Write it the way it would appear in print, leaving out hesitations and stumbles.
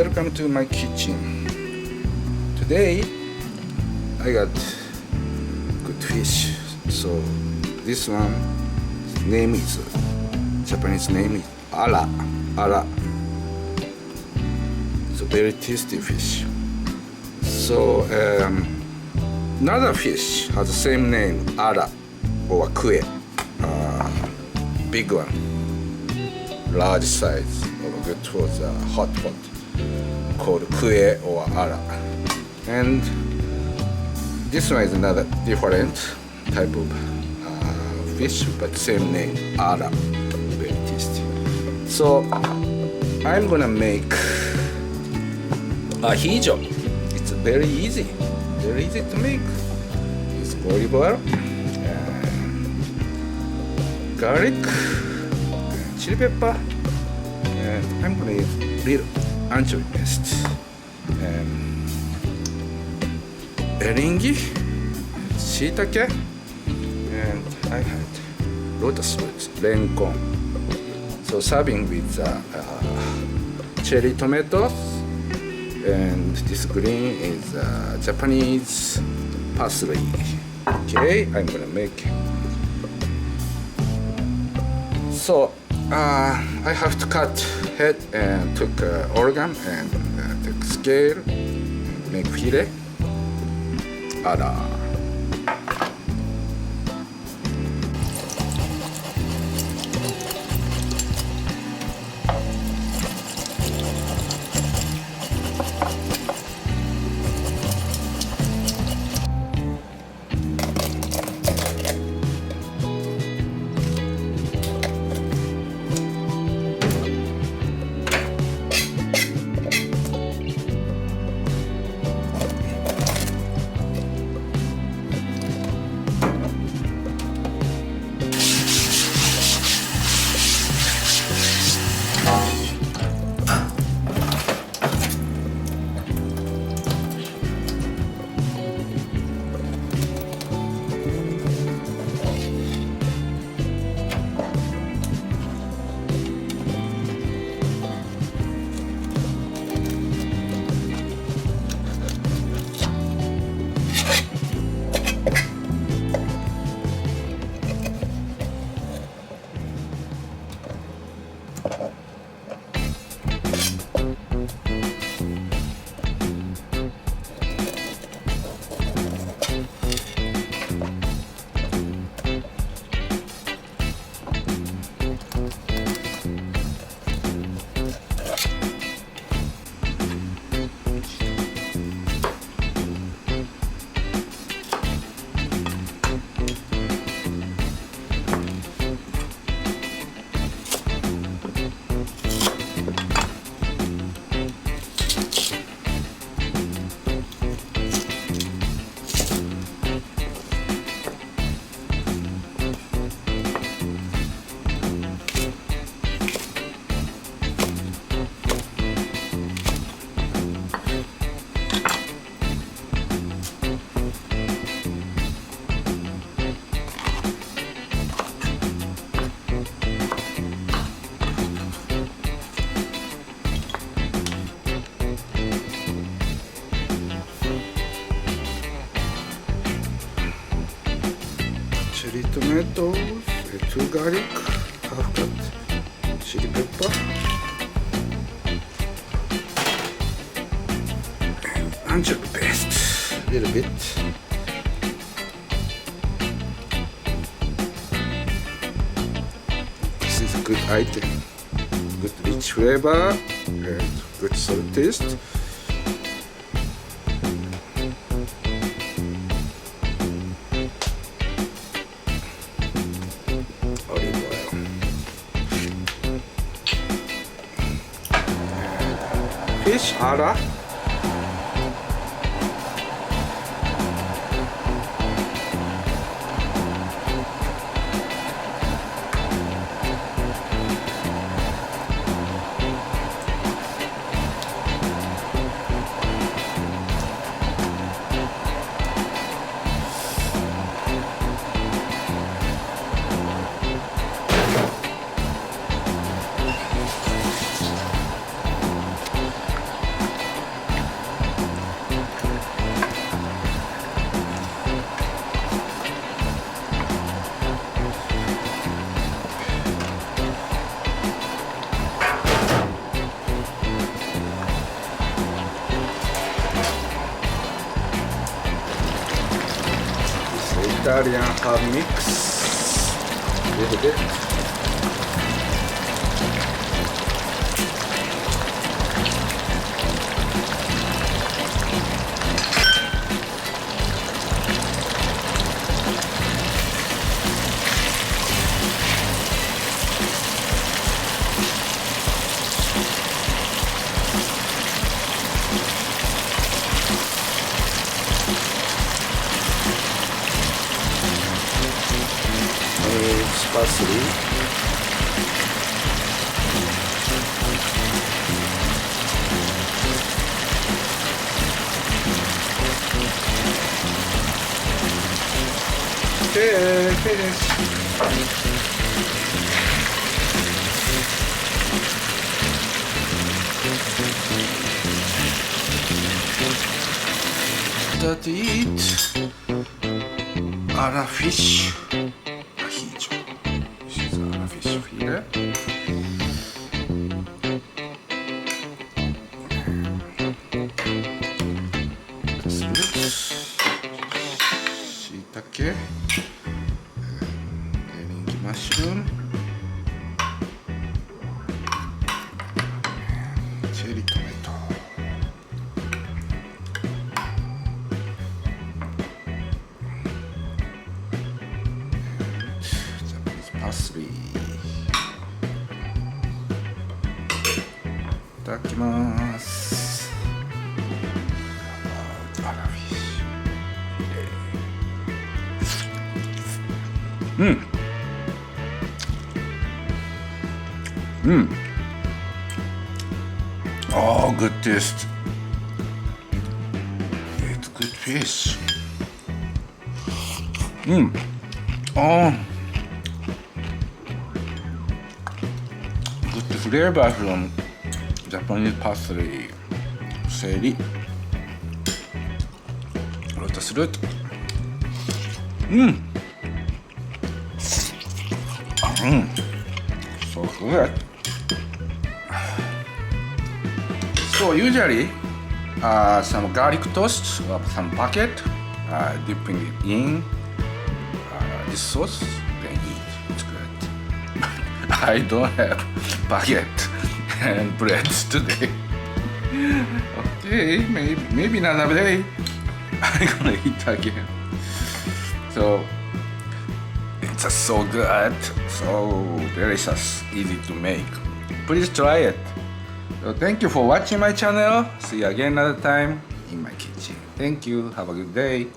welcome to my kitchen. Today I got good fish. So this one name is Japanese name is ARA. It's a very tasty fish. So another fish has the same name, ARA or kue, big one, large size, good for the hot pot, called kue or ARA. And this one is another different type of fish, but same name, ARA, very tasty. So I'm gonna make ahijo. It's very easy to make. It's olive oil, garlic, chili pepper, and I'm gonna use little anchovy paste, eringi, shiitake, and I had lotus roots, renkon. So serving with cherry tomatoes, and this green is Japanese parsley. Okay, I'm gonna make. So I have to cut head and took organ and took scale, make fillet. ARA. Cherry tomatoes, 2 garlic, half cut chili pepper, and anchovy paste, a little bit. This is a good item, good rich flavor and good salt taste. Fish ARA. Italian herb mix. A little bit. Parsley. Okay, finish. Start to eat ARA Fish Ahijo. This is ARA fish fillet. That's good. Shiitake. Green mushroom. Cherry tomato. Parsley. いただきます。アラフィッシュ。Oh, good taste. It's good fish. Oh. Good flavor from Japanese parsley, celery, lotus root. So good. So usually, some garlic toast or some bucket, dipping it in this sauce, then eat. It's good. I don't have baguette and bread today. Okay, maybe another day I'm gonna eat again. So it's just so good, so delicious, easy to make. Please try it. So thank you for watching my channel. See you again another time in my kitchen. Thank you. Have a good day.